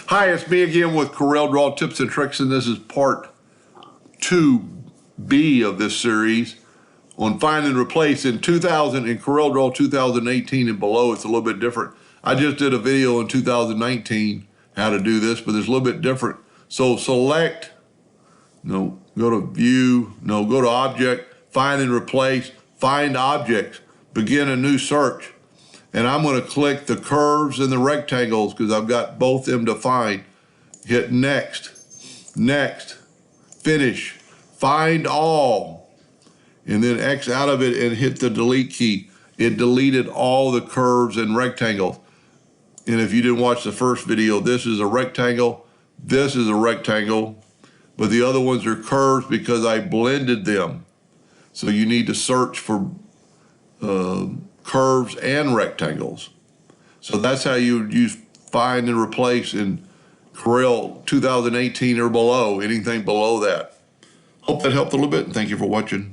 Hi, it's me again with Corel Draw Tips and Tricks, and this is part 2B of this series on find and replace. In Corel Draw 2018 and below, it's a little bit different. I just did a video in 2019 how to do this, but it's a little bit different. So select, go to View, go to Object, Find and Replace, Find Objects, begin a new search. And I'm going to click the curves and the rectangles because I've got both them defined. Hit Next, Next, Finish, Find All, and then X out of it and hit the Delete key. It deleted all the curves and rectangles. And if you didn't watch the first video, this is a rectangle, this is a rectangle, but the other ones are curves because I blended them. So you need to search for curves and rectangles. So that's how you use find and replace in Corel 2018 or below, anything below that. Hope that helped a little bit, and thank you for watching.